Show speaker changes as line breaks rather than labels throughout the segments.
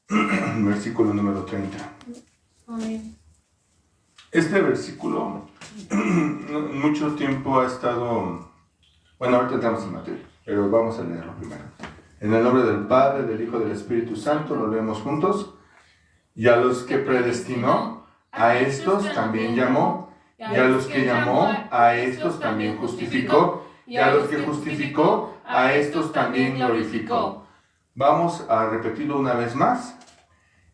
versículo número 30.
Amén.
Este versículo mucho tiempo ha estado... Bueno, ahorita entramos en materia, pero vamos a leerlo primero. En el nombre del Padre, del Hijo y del Espíritu Santo, lo leemos juntos. Y a los que predestinó, a estos también llamó. Y a los que llamó, a estos también justificó. Y a los que justificó, a estos también glorificó. Vamos a repetirlo una vez más.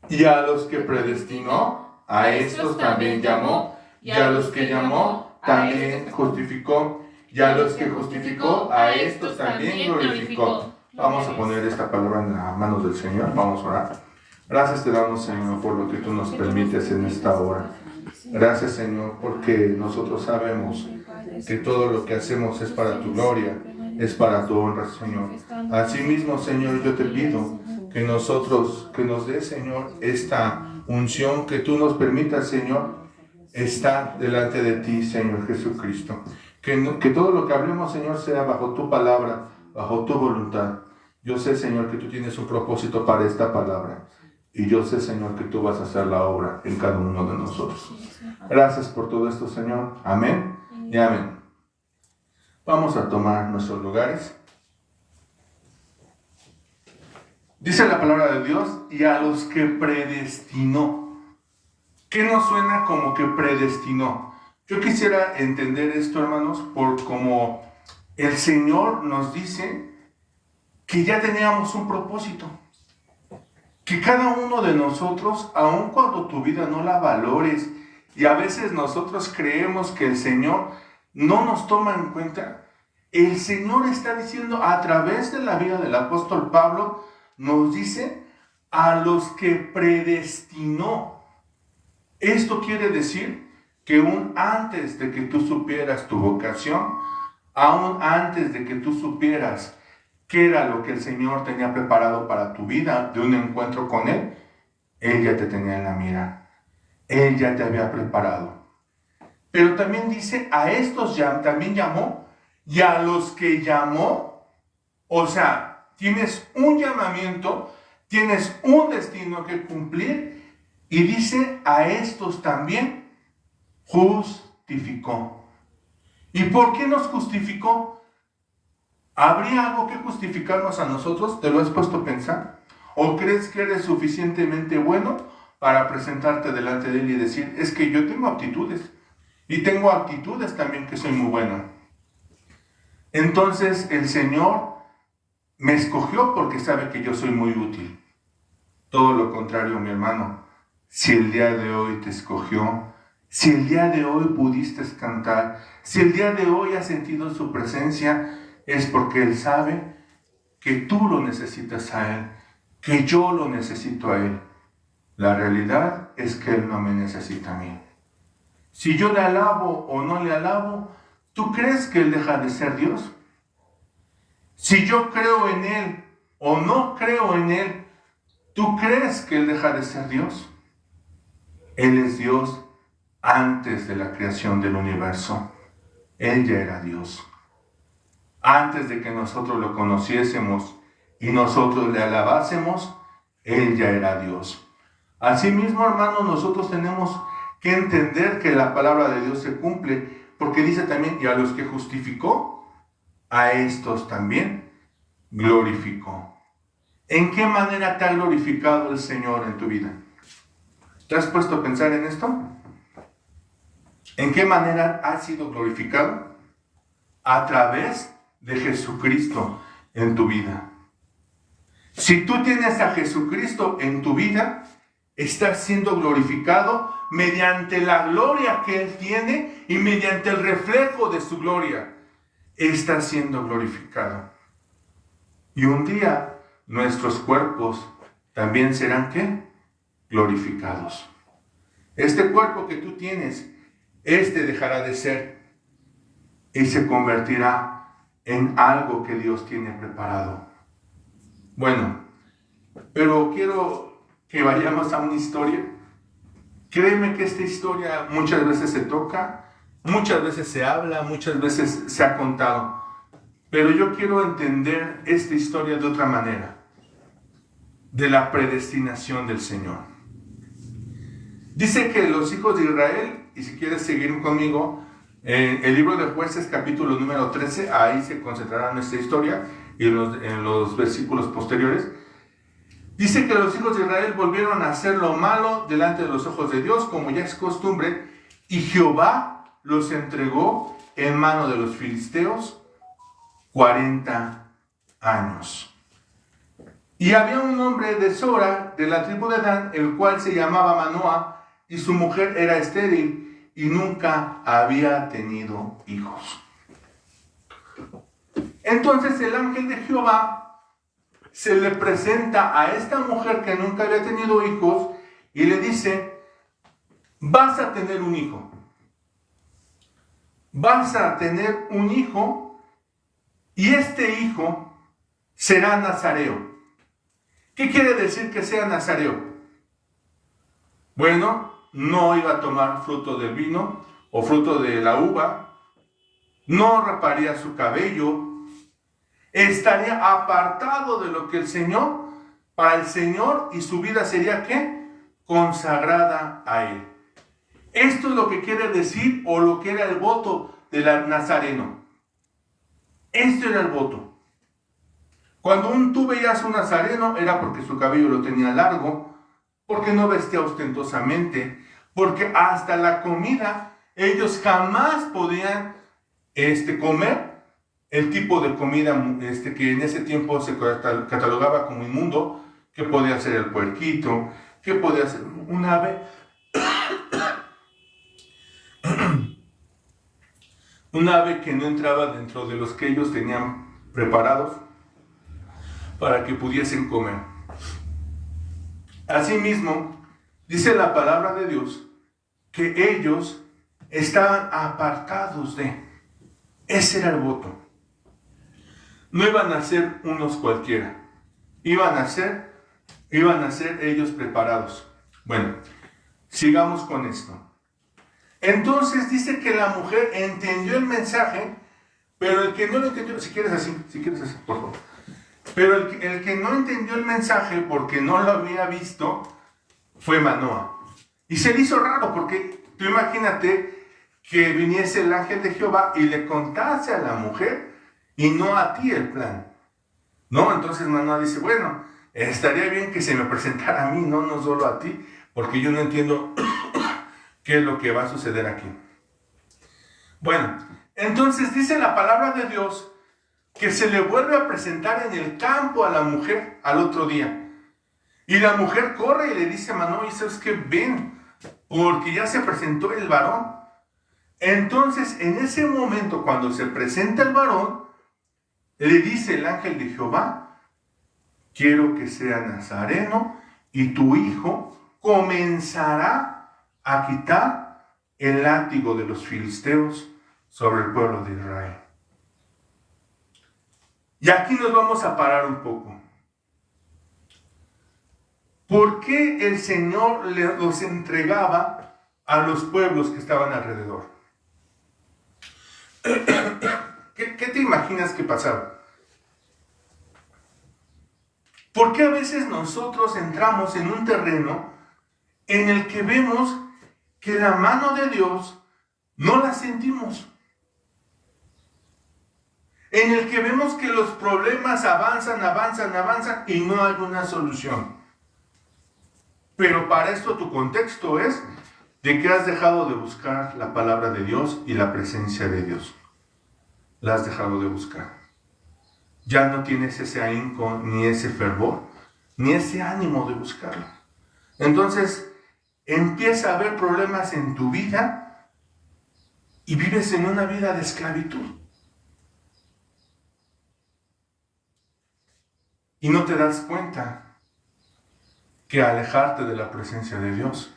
Y a los que predestinó, a estos también llamó. Y a los que llamó, también justificó. Y a los que justificó, a estos también glorificó. Vamos a poner esta palabra en las manos del Señor. Vamos a orar. Gracias te damos, Señor, por lo que tú nos permites en esta hora. Gracias, Señor, porque nosotros sabemos que todo lo que hacemos es para tu gloria, es para tu honra, Señor. Asimismo, Señor, yo te pido que nos des, Señor, esta unción, que tú nos permitas, Señor, estar delante de ti, Señor Jesucristo. Que todo lo que hablemos, Señor, sea bajo tu palabra, bajo tu voluntad. Yo sé, Señor, que tú tienes un propósito para esta palabra. Y yo sé, Señor, que tú vas a hacer la obra en cada uno de nosotros. Gracias por todo esto, Señor. Amén y amén. Vamos a tomar nuestros lugares. Dice la palabra de Dios, y a los que predestinó. ¿Qué nos suena como que predestinó? Yo quisiera entender esto, hermanos, por como el Señor nos dice que ya teníamos un propósito. Que cada uno de nosotros, aun cuando tu vida no la valores, y a veces nosotros creemos que el Señor no nos toma en cuenta, el Señor está diciendo a través de la vida del apóstol Pablo, nos dice a los que predestinó. Esto quiere decir que aún antes de que tú supieras tu vocación, aún antes de que tú supieras qué era lo que el Señor tenía preparado para tu vida, de un encuentro con Él, Él ya te tenía en la mira. Él ya te había preparado. Pero también dice, a estos también llamó, y a los que llamó, o sea, tienes un llamamiento, tienes un destino que cumplir, y dice, a estos también justificó. ¿Y por qué nos justificó? ¿Habría algo que justificarnos a nosotros? ¿Te lo has puesto a pensar? ¿O crees que eres suficientemente bueno para presentarte delante de Él y decir, es que yo tengo aptitudes, y tengo actitudes también que soy muy bueno? Entonces el Señor me escogió porque sabe que yo soy muy útil. Todo lo contrario, mi hermano. Si el día de hoy te escogió, si el día de hoy pudiste cantar, si el día de hoy has sentido su presencia, es porque Él sabe que tú lo necesitas a Él, que yo lo necesito a Él. La realidad es que Él no me necesita a mí. Si yo le alabo o no le alabo, ¿tú crees que Él deja de ser Dios? Si yo creo en Él o no creo en Él, ¿tú crees que Él deja de ser Dios? Él es Dios antes de la creación del universo. Él ya era Dios. Antes de que nosotros lo conociésemos y nosotros le alabásemos, Él ya era Dios. Asimismo, hermanos, nosotros tenemos que entender que la palabra de Dios se cumple, porque dice también, y a los que justificó, a estos también glorificó. ¿En qué manera te ha glorificado el Señor en tu vida? ¿Te has puesto a pensar en esto? ¿En qué manera has sido glorificado? A través de Jesucristo en tu vida. Si tú tienes a Jesucristo en tu vida, estás siendo glorificado mediante la gloria que Él tiene y mediante el reflejo de su gloria. Estás siendo glorificado. Y un día nuestros cuerpos también serán ¿qué? Glorificados. Este cuerpo que tú tienes, dejará de ser y se convertirá en algo que Dios tiene preparado. Bueno, pero quiero que vayamos a una historia. Créeme que esta historia muchas veces se toca, muchas veces se habla, muchas veces se ha contado. Pero yo quiero entender esta historia de otra manera. de la predestinación del Señor. Dice que los hijos de Israel, y si quieres seguir conmigo, en el libro de Jueces, capítulo número 13, ahí se concentrará nuestra historia, y en los versículos posteriores, dice que los hijos de Israel volvieron a hacer lo malo delante de los ojos de Dios, como ya es costumbre, y Jehová los entregó en mano de los filisteos 40 años. Y había un hombre de Sora, de la tribu de Dan, el cual se llamaba Manoah, y su mujer era estéril, y nunca había tenido hijos. Entonces el ángel de Jehová se le presenta a esta mujer que nunca había tenido hijos, y le dice: vas a tener un hijo. Vas a tener un hijo, y este hijo será nazareo. ¿Qué quiere decir que sea nazareo? Bueno, no iba a tomar fruto del vino o fruto de la uva, no raparía su cabello, estaría apartado de lo que el Señor, para el Señor, y su vida sería ¿qué? Consagrada a Él. Esto es lo que quiere decir, o lo que era el voto del nazareno. Esto era el voto. Cuando tú veías un nazareno, era porque su cabello lo tenía largo, porque no vestía ostentosamente, porque hasta la comida, ellos jamás podían comer el tipo de comida que en ese tiempo se catalogaba como inmundo, que podía ser el puerquito, que podía ser un ave, un ave que no entraba dentro de los que ellos tenían preparados para que pudiesen comer. Asimismo, dice la palabra de Dios que ellos estaban apartados de. Ese era el voto. No iban a ser unos cualquiera. Iban a ser ellos preparados. Bueno, sigamos con esto. Entonces dice que la mujer entendió el mensaje, pero el que no lo entendió, si quieres así, por favor. Pero el que no entendió el mensaje porque no lo había visto fue Manoah. Y se le hizo raro porque tú imagínate que viniese el ángel de Jehová y le contase a la mujer y no a ti el plan. No, entonces Manoah dice, bueno, estaría bien que se me presentara a mí, no solo a ti, porque yo no entiendo qué es lo que va a suceder aquí. Bueno, entonces dice la palabra de Dios que se le vuelve a presentar en el campo a la mujer al otro día. Y la mujer corre y le dice a Manoah, y sabes que ven, porque ya se presentó el varón. Entonces, en ese momento, cuando se presenta el varón, le dice el ángel de Jehová: quiero que sea nazareno, y tu hijo comenzará a quitar el látigo de los filisteos sobre el pueblo de Israel. Y aquí nos vamos a parar un poco. ¿Por qué el Señor los entregaba a los pueblos que estaban alrededor? ¿Qué te imaginas que pasaba? ¿Por qué a veces nosotros entramos en un terreno en el que vemos que la mano de Dios no la sentimos? En el que vemos que los problemas avanzan y no hay una solución. Pero para esto tu contexto es de que has dejado de buscar la palabra de Dios y la presencia de Dios. La has dejado de buscar. Ya no tienes ese ahínco, ni ese fervor, ni ese ánimo de buscarlo. Entonces empieza a haber problemas en tu vida y vives en una vida de esclavitud. Y no te das cuenta que alejarte de la presencia de Dios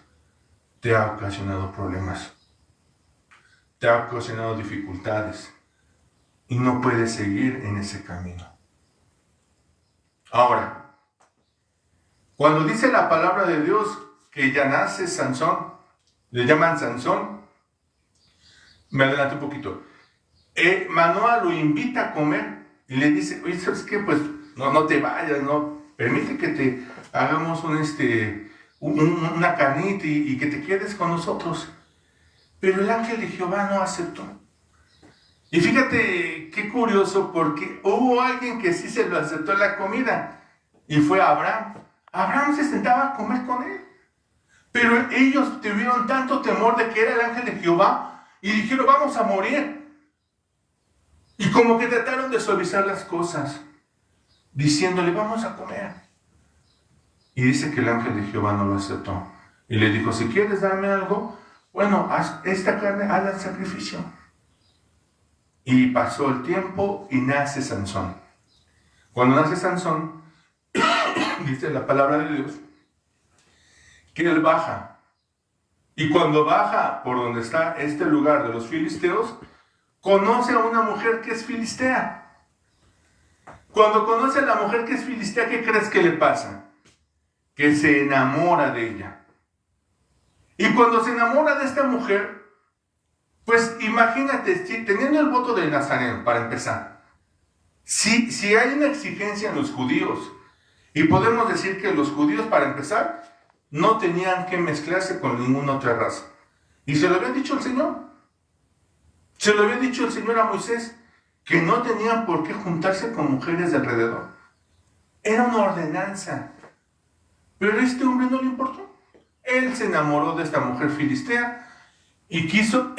te ha ocasionado problemas, te ha ocasionado dificultades y no puedes seguir en ese camino. Ahora, cuando dice la palabra de Dios que ya nace Sansón, le llaman Sansón, me adelanto un poquito. Manoah lo invita a comer y le dice, oye, ¿sabes qué? Pues no te vayas, no permite que te hagamos una carnita y que te quedes con nosotros. Pero el ángel de Jehová no aceptó. Y fíjate qué curioso, porque hubo alguien que sí se lo aceptó la comida, y fue Abraham. Abraham se sentaba a comer con él. Pero ellos tuvieron tanto temor de que era el ángel de Jehová, y dijeron, vamos a morir. Y como que trataron de suavizar las cosas, diciéndole, vamos a comer. Y dice que el ángel de Jehová no lo aceptó. Y le dijo, si quieres darme algo, bueno, haz esta carne, hazla en sacrificio. Y pasó el tiempo y nace Sansón. Cuando nace Sansón, dice la palabra de Dios, que él baja. Y cuando baja por donde está este lugar de los filisteos, conoce a una mujer que es filistea. Cuando conoce a la mujer que es filistea, ¿qué crees que le pasa? Que se enamora de ella. Y cuando se enamora de esta mujer, pues imagínate, teniendo el voto de Nazareno, para empezar, si hay una exigencia en los judíos, y podemos decir que los judíos, para empezar, no tenían que mezclarse con ninguna otra raza. Y se lo había dicho el Señor. Se lo había dicho el Señor a Moisés, que no tenían por qué juntarse con mujeres de alrededor. Era una ordenanza. Pero a este hombre no le importó. Él se enamoró de esta mujer filistea y quiso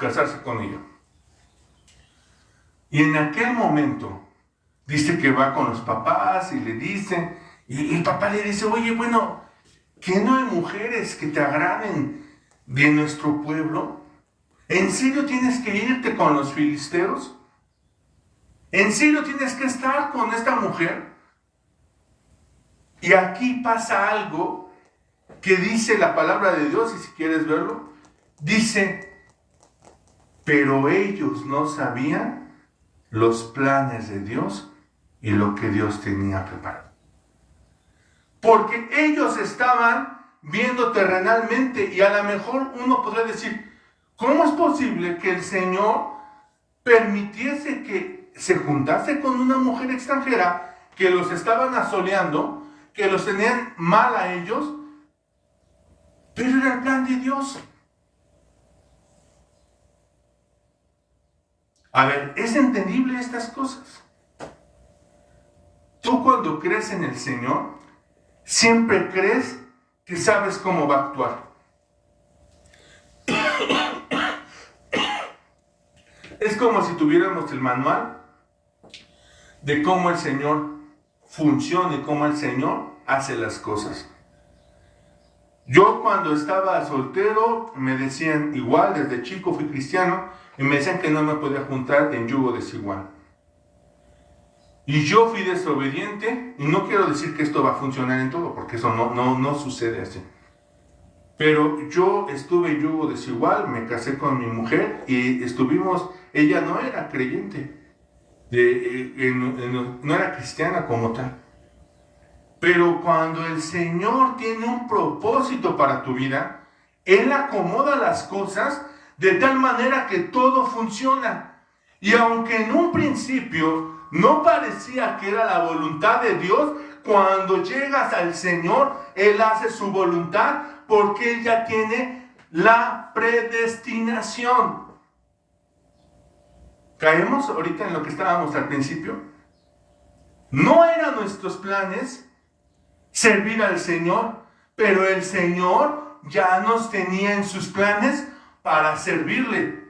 casarse con ella. Y en aquel momento, dice que va con los papás y le dice, y el papá le dice, oye, bueno, ¿que no hay mujeres que te agraden de nuestro pueblo? ¿En serio tienes que irte con los filisteos? ¿En serio tienes que estar con esta mujer? Y aquí pasa algo que dice la palabra de Dios, y si quieres verlo, dice, pero ellos no sabían los planes de Dios y lo que Dios tenía preparado. Porque ellos estaban viendo terrenalmente, y a lo mejor uno podría decir, ¿cómo es posible que el Señor permitiese que se juntase con una mujer extranjera que los estaban asoleando, que los tenían mal a ellos? Pero era el plan de Dios. A ver, ¿es entendible estas cosas? Tú cuando crees en el Señor, siempre crees que sabes cómo va a actuar. Es como si tuviéramos el manual de cómo el Señor funciona y cómo el Señor hace las cosas. Yo cuando estaba soltero me decían, igual desde chico fui cristiano, y me decían que no me podía juntar en yugo desigual. Y yo fui desobediente, y no quiero decir que esto va a funcionar en todo, porque eso no sucede así. Pero yo estuve en yugo desigual, me casé con mi mujer, y ella no era creyente, no era cristiana como tal. Pero cuando el Señor tiene un propósito para tu vida, Él acomoda las cosas de tal manera que todo funciona. Y aunque en un principio no parecía que era la voluntad de Dios, cuando llegas al Señor, Él hace su voluntad porque Él ya tiene la predestinación. ¿Caemos ahorita en lo que estábamos al principio? No eran nuestros planes servir al Señor, pero el Señor ya nos tenía en sus planes para servirle.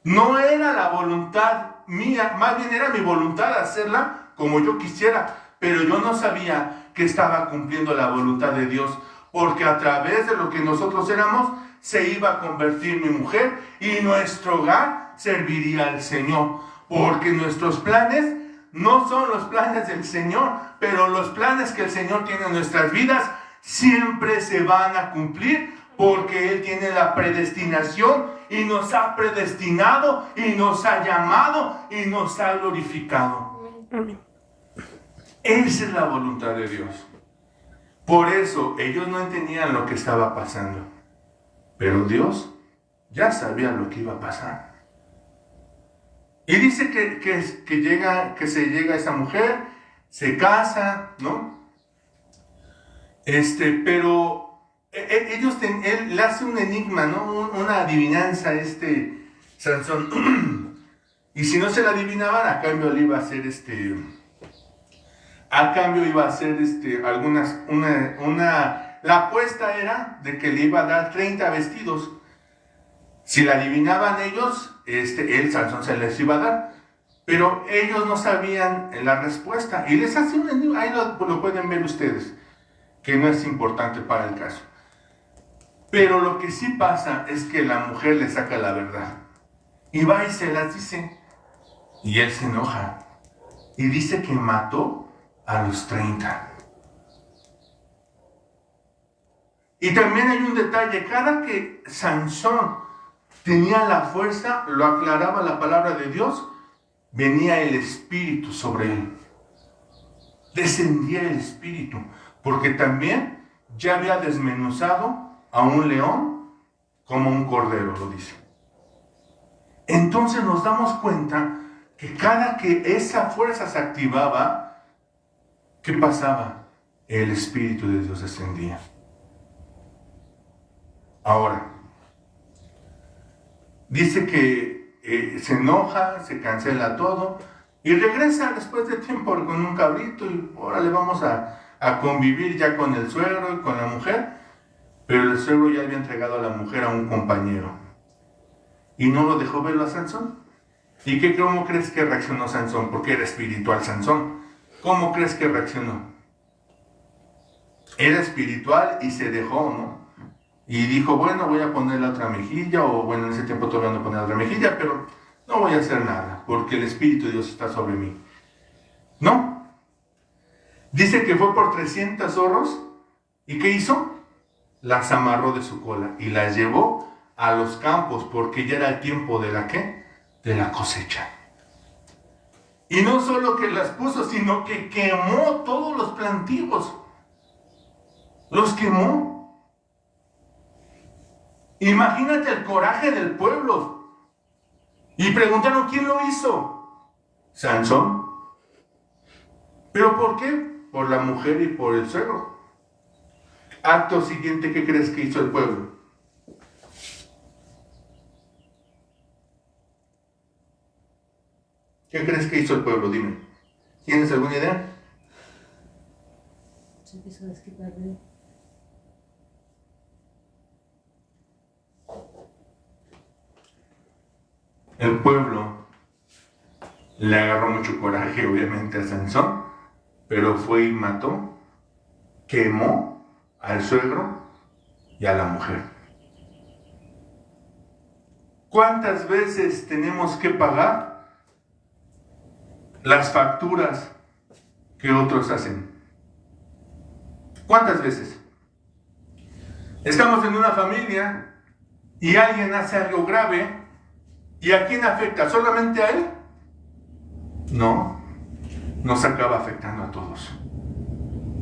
No era la voluntad mía, más bien era mi voluntad hacerla como yo quisiera, pero yo no sabía que estaba cumpliendo la voluntad de Dios, porque a través de lo que nosotros éramos, se iba a convertir mi mujer y nuestro hogar serviría al Señor, porque nuestros planes no son los planes del Señor, pero los planes que el Señor tiene en nuestras vidas siempre se van a cumplir, porque Él tiene la predestinación y nos ha predestinado y nos ha llamado y nos ha glorificado. Amén. Esa es la voluntad de Dios. Por eso ellos no entendían lo que estaba pasando, pero Dios ya sabía lo que iba a pasar. Y dice que se llega esa mujer, se casa, ¿no? Pero él le hace un enigma, ¿no? Una adivinanza a Sansón. Y si no se la adivinaban, a cambio le iba a hacer algunas, la apuesta era de que le iba a dar 30 vestidos. Si la adivinaban ellos, Sansón se les iba a dar. Pero ellos no sabían la respuesta. Y les hace un enigma, ahí lo pueden ver ustedes, que no es importante para el caso. Pero lo que sí pasa es que la mujer le saca la verdad. Y va y se las dice. Y él se enoja. Y dice que mató a los 30. Y también hay un detalle. Cada que Sansón tenía la fuerza, lo aclaraba la palabra de Dios, venía el Espíritu sobre él. Descendía el Espíritu. Porque también ya había desmenuzado a un león como un cordero, lo dice. Entonces nos damos cuenta que cada que esa fuerza se activaba, ¿qué pasaba? El Espíritu de Dios descendía. Ahora, dice que se enoja, se cancela todo y regresa después de tiempo con un cabrito y ahora le vamos a convivir ya con el suegro y con la mujer, pero el suegro ya había entregado a la mujer a un compañero y no lo dejó verlo a Sansón. ¿Y cómo crees que reaccionó Sansón? Porque era espiritual Sansón. ¿Cómo crees que reaccionó? Era espiritual y se dejó, ¿no? Y dijo, bueno, voy a poner la otra mejilla, o bueno, en ese tiempo todavía no ponía la otra mejilla, pero no voy a hacer nada, porque el Espíritu de Dios está sobre mí. ¿No? Dice que fue por 300 zorros, ¿y qué hizo? Las amarró de su cola y las llevó a los campos, porque ya era el tiempo de la ¿qué? De la cosecha. Y no solo que las puso, sino que quemó todos los plantíos. Los quemó. Imagínate el coraje del pueblo. Y preguntaron, ¿quién lo hizo? Sansón. ¿Pero por qué? Por la mujer y por el suegro. Acto siguiente, ¿qué crees que hizo el pueblo? ¿Qué crees que hizo el pueblo? Dime. ¿Tienes alguna idea?
Se empezó a desquitarle.
El pueblo le agarró mucho coraje, obviamente, a Sansón, pero fue y mató, quemó al suegro y a la mujer. ¿Cuántas veces tenemos que pagar las facturas que otros hacen? ¿Cuántas veces? Estamos en una familia y alguien hace algo grave. ¿Y a quién afecta? ¿Solamente a él? No, nos acaba afectando a todos.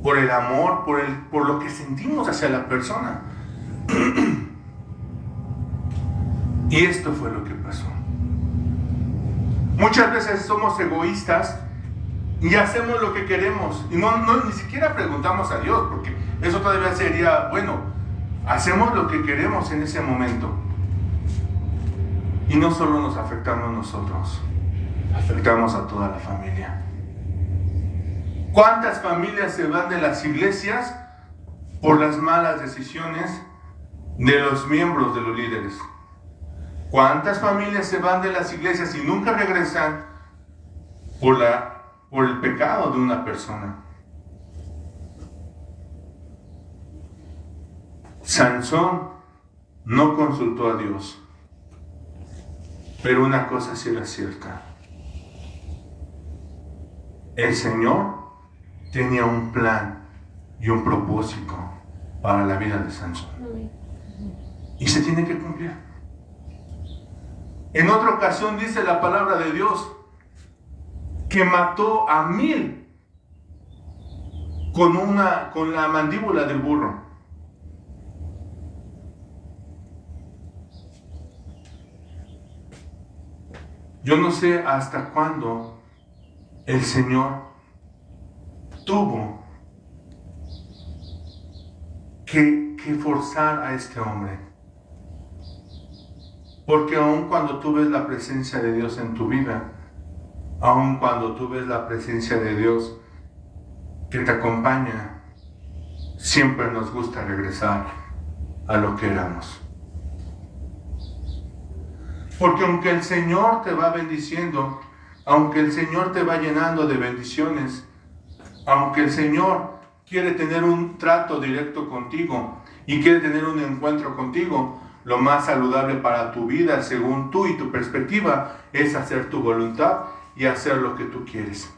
Por el amor, por lo que sentimos hacia la persona. Y esto fue lo que pasó. Muchas veces somos egoístas y hacemos lo que queremos. Y ni siquiera preguntamos a Dios, porque eso todavía sería, bueno, hacemos lo que queremos en ese momento. Y no solo nos afectamos nosotros, afectamos a toda la familia. ¿Cuántas familias se van de las iglesias por las malas decisiones de los miembros de los líderes? ¿Cuántas familias se van de las iglesias y nunca regresan por el pecado de una persona? Sansón no consultó a Dios. Pero una cosa sí era cierta. El Señor tenía un plan y un propósito para la vida de Sansón. Y se tiene que cumplir. En otra ocasión dice la palabra de Dios que mató a 1000 con la mandíbula del burro. Yo no sé hasta cuándo el Señor tuvo que forzar a este hombre. Porque aun cuando tú ves la presencia de Dios en tu vida, aun cuando tú ves la presencia de Dios que te acompaña, siempre nos gusta regresar a lo que éramos. Porque aunque el Señor te va bendiciendo, aunque el Señor te va llenando de bendiciones, aunque el Señor quiere tener un trato directo contigo y quiere tener un encuentro contigo, lo más saludable para tu vida, según tú y tu perspectiva, es hacer tu voluntad y hacer lo que tú quieres.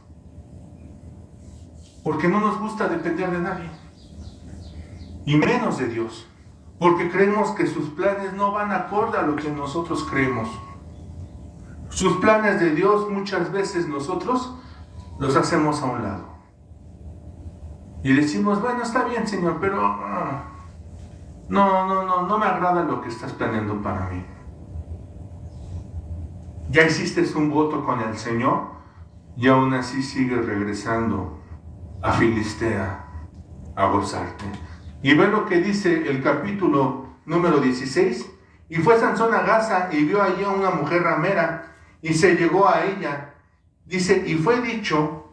Porque no nos gusta depender de nadie, y menos de Dios, porque creemos que sus planes no van acorde a lo que nosotros creemos. Sus planes de Dios muchas veces nosotros los hacemos a un lado. Y decimos, bueno, está bien, Señor, pero no me agrada lo que estás planeando para mí. Ya hiciste un voto con el Señor y aún así sigues regresando a Filistea a gozarte. Y ve lo que dice el capítulo número 16. Y fue Sansón a Gaza y vio allí a una mujer ramera y se llegó a ella. Dice, y fue dicho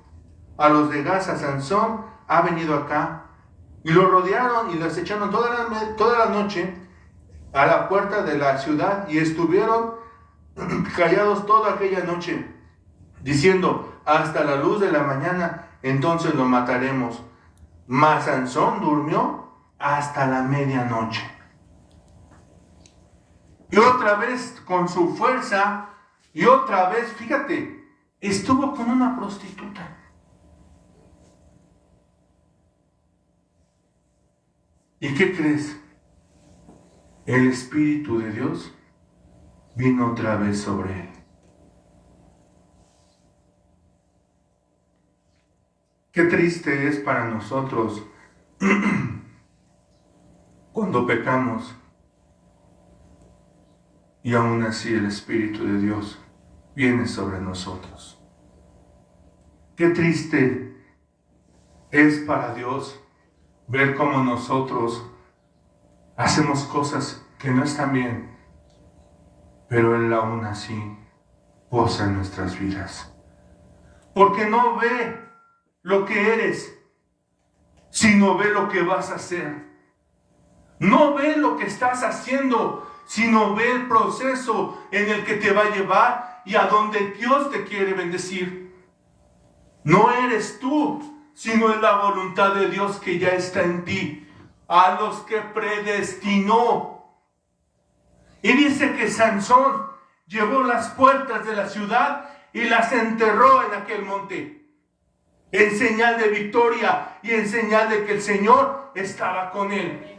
a los de Gaza, Sansón ha venido acá. Y lo rodearon y lo acecharon toda la noche a la puerta de la ciudad y estuvieron callados toda aquella noche, diciendo, hasta la luz de la mañana, entonces lo mataremos. Mas Sansón durmió hasta la medianoche. Y otra vez con su fuerza, y otra vez, fíjate, estuvo con una prostituta. ¿Y qué crees? El Espíritu de Dios vino otra vez sobre él. Qué triste es para nosotros cuando pecamos y aún así el Espíritu de Dios viene sobre nosotros. Qué triste es para Dios ver cómo nosotros hacemos cosas que no están bien, pero Él aún así posa en nuestras vidas. Porque no ve lo que eres, sino ve lo que vas a hacer. No ve lo que estás haciendo, sino ve el proceso en el que te va a llevar y a donde Dios te quiere bendecir. No eres tú, sino es la voluntad de Dios que ya está en ti, a los que predestinó. Y dice que Sansón llevó las puertas de la ciudad y las enterró en aquel monte, en señal de victoria y en señal de que el Señor estaba con él.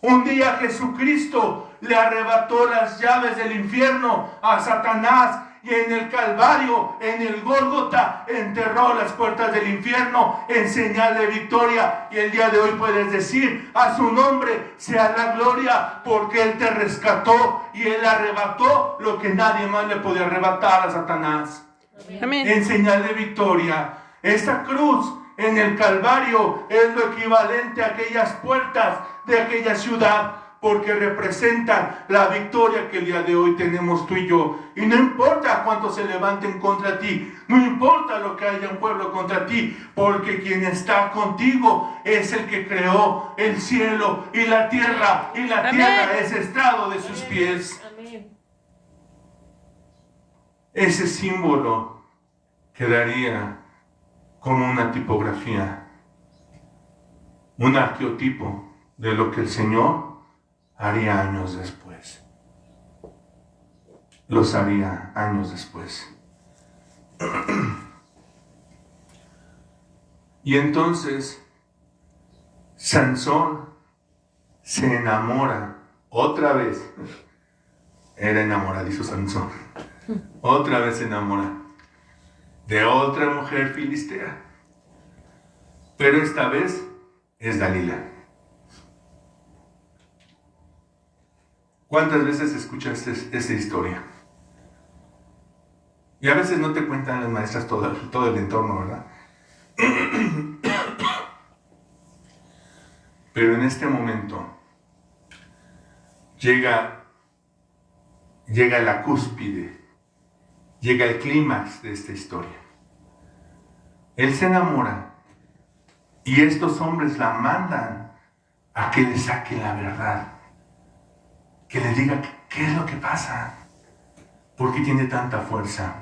Un día Jesucristo le arrebató las llaves del infierno a Satanás y en el Calvario, en el Gólgota, enterró las puertas del infierno en señal de victoria. Y el día de hoy puedes decir, a su nombre sea la gloria, porque Él te rescató y Él arrebató lo que nadie más le podía arrebatar a Satanás. Amén. En señal de victoria. Esta cruz en el Calvario es lo equivalente a aquellas puertas de aquella ciudad, porque representan la victoria que el día de hoy tenemos tú y yo. Y no importa cuántos se levanten contra ti, no importa lo que haya un pueblo contra ti, porque quien está contigo es el que creó el cielo y la tierra tierra es estrado de sus pies. Amén. Ese símbolo quedaría como una tipografía, un arqueotipo de lo que el Señor haría años después. Los haría años después. Y entonces Sansón se enamora otra vez. Era enamoradizo Sansón. Otra vez se enamora de otra mujer filistea. Pero esta vez es Dalila. ¿Cuántas veces escuchaste esa historia? Y a veces no te cuentan las maestras todo el entorno, ¿verdad? Pero en este momento llega la cúspide, llega el clímax de esta historia. Él se enamora y estos hombres la mandan a que le saque la verdad, que le diga qué es lo que pasa, por qué tiene tanta fuerza.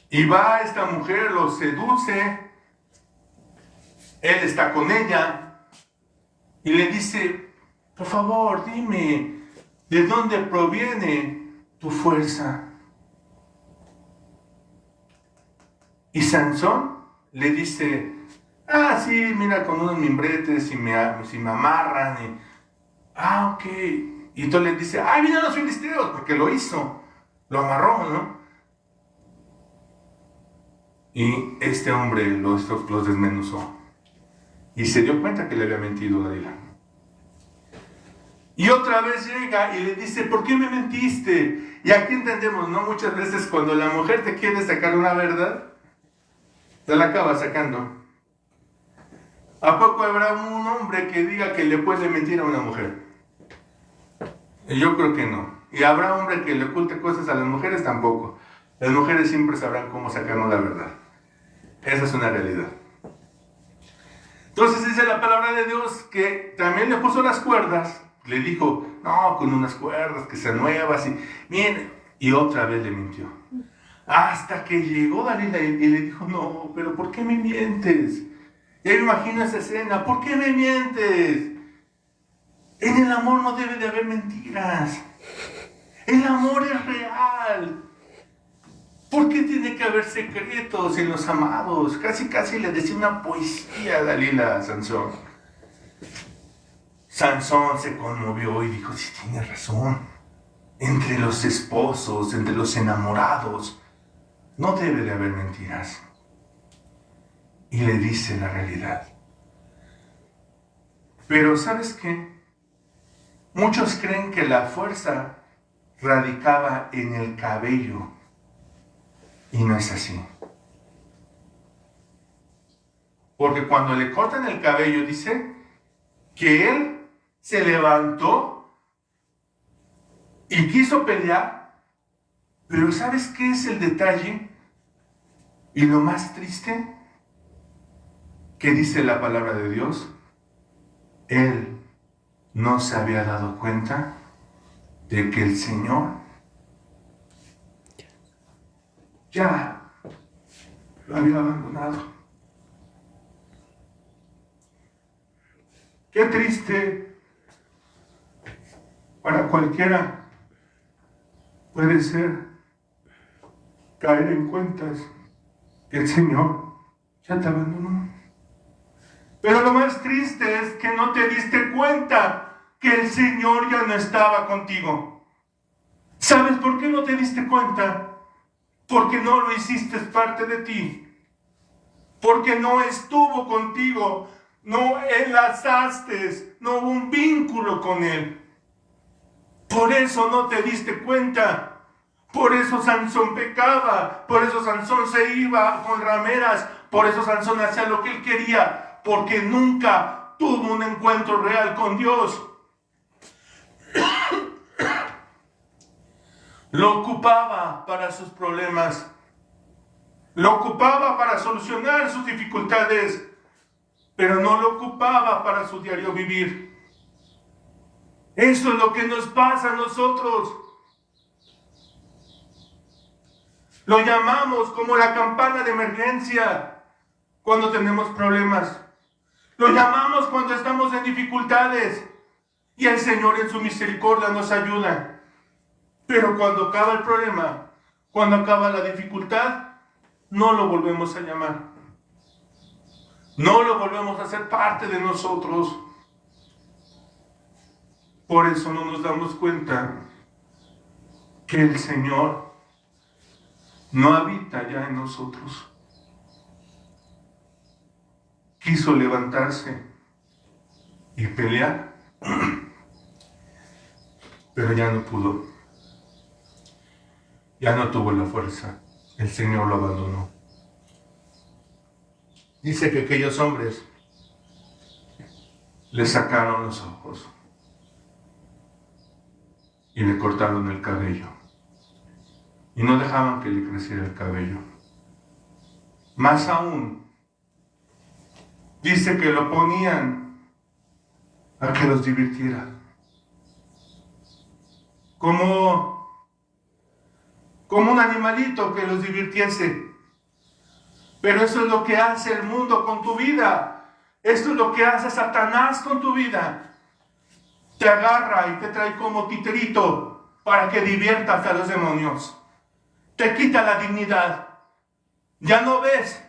Y va esta mujer, lo seduce, él está con ella y le dice, por favor, dime, ¿de dónde proviene tu fuerza? Y Sansón le dice, sí, mira, con unos mimbretes y me amarran. Ok. Y entonces le dice, vienen los filisteos, porque lo hizo, lo amarró, ¿no? Y este hombre los desmenuzó. Y se dio cuenta que le había mentido Dalila. Y otra vez llega y le dice, ¿por qué me mentiste? Y aquí entendemos, ¿no? Muchas veces cuando la mujer te quiere sacar una verdad, te la acaba sacando. ¿A poco habrá un hombre que diga que le puede mentir a una mujer? Yo creo que no. ¿Y habrá hombre que le oculte cosas a las mujeres? Tampoco. Las mujeres siempre sabrán cómo sacarnos la verdad. Esa es una realidad. Entonces dice la palabra de Dios que también le puso las cuerdas. Le dijo, no, con unas cuerdas que sean nuevas. Y otra vez le mintió. Hasta que llegó Dalila y le dijo, no, pero ¿por qué me mientes? Ya me imagino esa escena, ¿por qué me mientes? En el amor no debe de haber mentiras. El amor es real. ¿Por qué tiene que haber secretos en los amados? Casi le decía una poesía a Dalila a Sansón. Sansón se conmovió y dijo, sí, tiene razón. Entre los esposos, entre los enamorados, no debe de haber mentiras. Y le dice la realidad. Pero ¿sabes qué? Muchos creen que la fuerza radicaba en el cabello. Y no es así. Porque cuando le cortan el cabello, dice que él se levantó y quiso pelear. Pero ¿sabes qué es el detalle? Y lo más triste que dice la palabra de Dios, él no se había dado cuenta de que el Señor ya lo había abandonado. Qué triste para cualquiera puede ser caer en cuentas que el Señor ya te abandonó. Pero lo más triste es que no te diste cuenta que el Señor ya no estaba contigo. ¿Sabes por qué no te diste cuenta? Porque no lo hiciste parte de ti. Porque no estuvo contigo. No enlazaste. No hubo un vínculo con Él. Por eso no te diste cuenta. Por eso Sansón pecaba. Por eso Sansón se iba con rameras. Por eso Sansón hacía lo que él quería. Porque nunca tuvo un encuentro real con Dios. Lo ocupaba para sus problemas. Lo ocupaba para solucionar sus dificultades. Pero no lo ocupaba para su diario vivir. Eso es lo que nos pasa a nosotros. Lo llamamos como la campana de emergencia cuando tenemos problemas. Lo llamamos cuando estamos en dificultades. Y el Señor en su misericordia nos ayuda. Pero cuando acaba el problema, cuando acaba la dificultad, no lo volvemos a llamar. No lo volvemos a hacer parte de nosotros. Por eso no nos damos cuenta que el Señor no habita ya en nosotros. Quiso levantarse y pelear, pero ya no pudo. Ya no tuvo la fuerza. El Señor lo abandonó. Dice que aquellos hombres le sacaron los ojos y le cortaron el cabello. Y no dejaban que le creciera el cabello. Más aún, dice que lo ponían a que los divirtiera. Como un animalito que los divirtiese. Pero eso es lo que hace el mundo con tu vida. Esto es lo que hace Satanás con tu vida. Te agarra y te trae como titerito para que diviertas a los demonios. Te quita la dignidad. Ya no ves.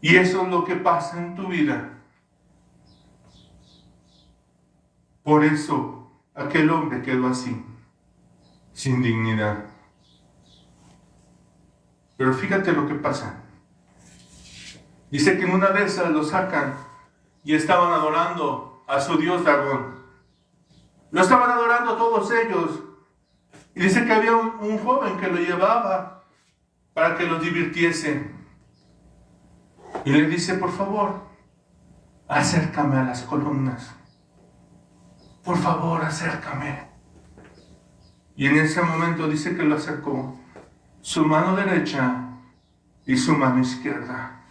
Y eso es lo que pasa en tu vida. Por eso aquel hombre quedó así, sin dignidad. Pero fíjate lo que pasa. Dice que en una de esas lo sacan y estaban adorando a su dios Dagón. Lo estaban adorando todos ellos. Y dice que había un joven que lo llevaba para que los divirtiese. Y le dice, por favor, acércame a las columnas. Por favor, acércame. Y en ese momento dice que lo acercó su mano derecha y su mano izquierda.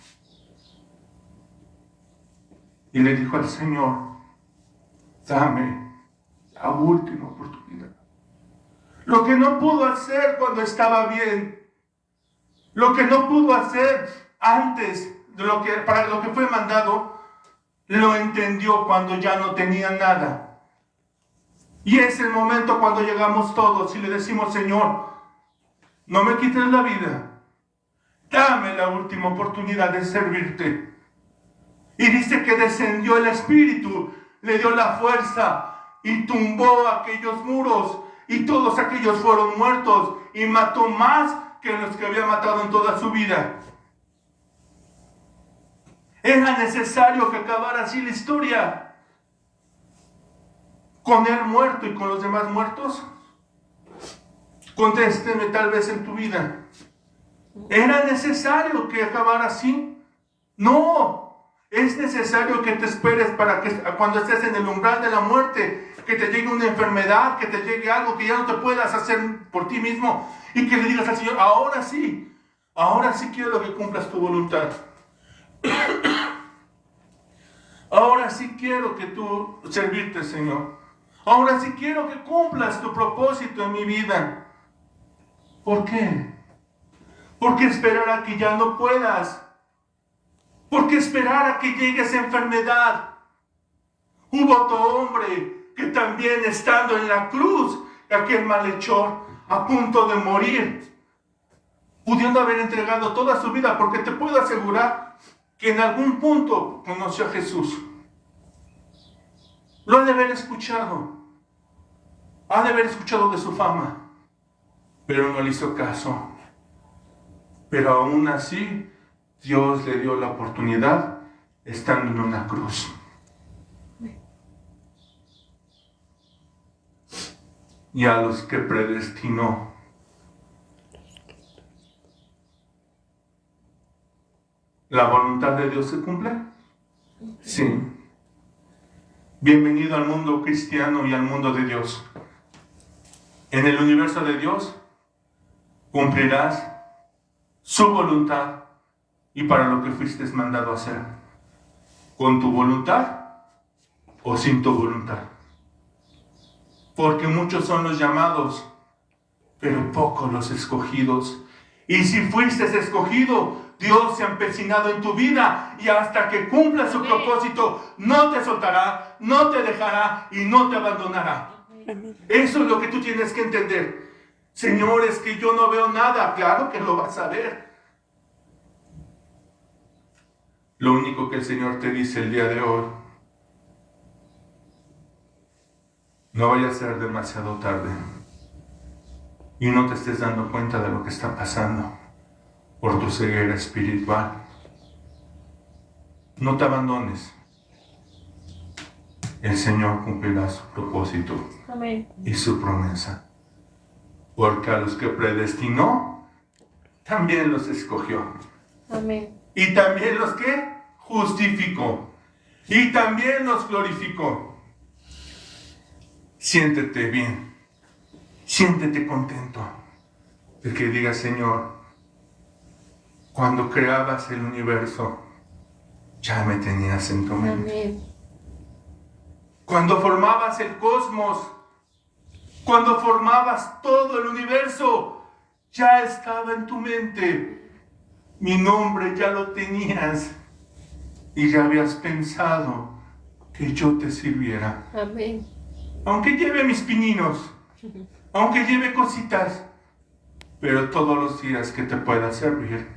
Y le dijo al Señor, dame la última oportunidad. Lo que no pudo hacer cuando estaba bien, lo que no pudo hacer antes de para lo que fue mandado, lo entendió cuando ya no tenía nada. Y es el momento cuando llegamos todos y le decimos, Señor, no me quites la vida, dame la última oportunidad de servirte. Y dice que descendió el Espíritu, le dio la fuerza y tumbó aquellos muros y todos aquellos fueron muertos y mató más que los que había matado en toda su vida. Era necesario que acabara así la historia. Con él muerto y con los demás muertos. Contésteme tal vez en tu vida. ¿Era necesario que acabara así? No. Es necesario que te esperes para que cuando estés en el umbral de la muerte, que te llegue una enfermedad, que te llegue algo que ya no te puedas hacer por ti mismo y que le digas al Señor, ahora sí quiero que cumplas tu voluntad. Ahora sí quiero que tú servirte, Señor. Ahora sí quiero que cumplas tu propósito en mi vida. ¿Por qué? ¿Por qué esperar a que ya no puedas? ¿Por qué esperar a que llegue esa enfermedad? Hubo otro hombre que también estando en la cruz, aquel malhechor, a punto de morir, pudiendo haber entregado toda su vida, porque te puedo asegurar que en algún punto conoció a Jesús. Lo ha de haber escuchado. Ha de haber escuchado de su fama. Pero no le hizo caso. Pero aún así, Dios le dio la oportunidad estando en una cruz. Y a los que predestinó. ¿La voluntad de Dios se cumple? Sí. Bienvenido al mundo cristiano y al mundo de Dios. En el universo de Dios cumplirás su voluntad y para lo que fuiste mandado a hacer. ¿Con tu voluntad o sin tu voluntad? Porque muchos son los llamados, pero pocos los escogidos. Y si fuiste escogido, Dios se ha empecinado en tu vida y hasta que cumpla su propósito, no te soltará, no te dejará y no te abandonará. Eso es lo que tú tienes que entender. Señor, es que yo no veo nada. Claro que lo vas a ver. Lo único que el Señor te dice el día de hoy, no vaya a ser demasiado tarde y no te estés dando cuenta de lo que está pasando por tu ceguera espiritual. No te abandones. El Señor cumplirá su propósito. Amén. Y su promesa. Porque a los que predestinó, también los escogió. Amén. Y también los que justificó. y también nos glorificó. Siéntete bien, siéntete contento de que digas, Señor, cuando creabas el universo, ya me tenías en tu mente.
Amén.
Cuando formabas el cosmos, cuando formabas todo el universo, ya estaba en tu mente. Mi nombre ya lo tenías y ya habías pensado que yo te sirviera.
Amén.
Aunque lleve mis pininos, aunque lleve cositas, pero todos los días que te pueda servir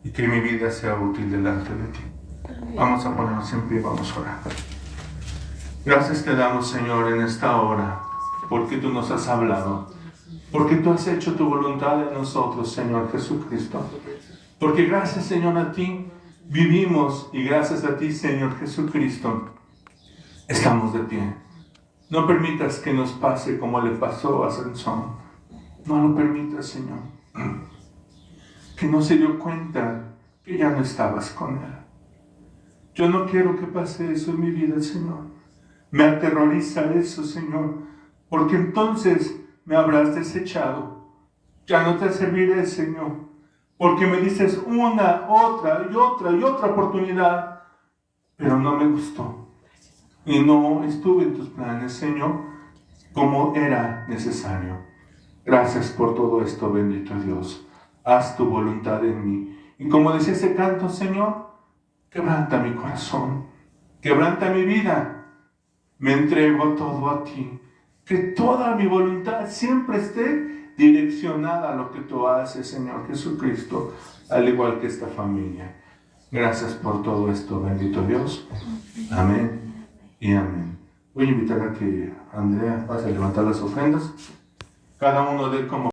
y que mi vida sea útil delante de ti.
Amén.
Vamos a ponernos en pie, vamos a orar. Gracias te damos, Señor, en esta hora, porque tú nos has hablado, porque tú has hecho tu voluntad en nosotros, Señor Jesucristo. Porque gracias, Señor, a ti vivimos y gracias a ti, Señor Jesucristo, estamos de pie. No permitas que nos pase como le pasó a Sansón. No lo permitas, Señor. Que no se dio cuenta que ya no estabas con él. Yo no quiero que pase eso en mi vida, Señor. Me aterroriza eso, Señor, porque entonces me habrás desechado. Ya no te serviré, Señor, porque me dices una, otra y otra y otra oportunidad, pero no me gustó. Y no estuve en tus planes, Señor, como era necesario. Gracias por todo esto, bendito Dios. Haz tu voluntad en mí. Y como decía ese canto, Señor, quebranta mi corazón, quebranta mi vida. Me entrego todo a ti. Que toda mi voluntad siempre esté direccionada a lo que tú haces, Señor Jesucristo, al igual que esta familia. Gracias por todo esto, bendito Dios. Amén y amén. Voy a invitar a que Andrea pase a levantar las ofrendas. Cada uno de como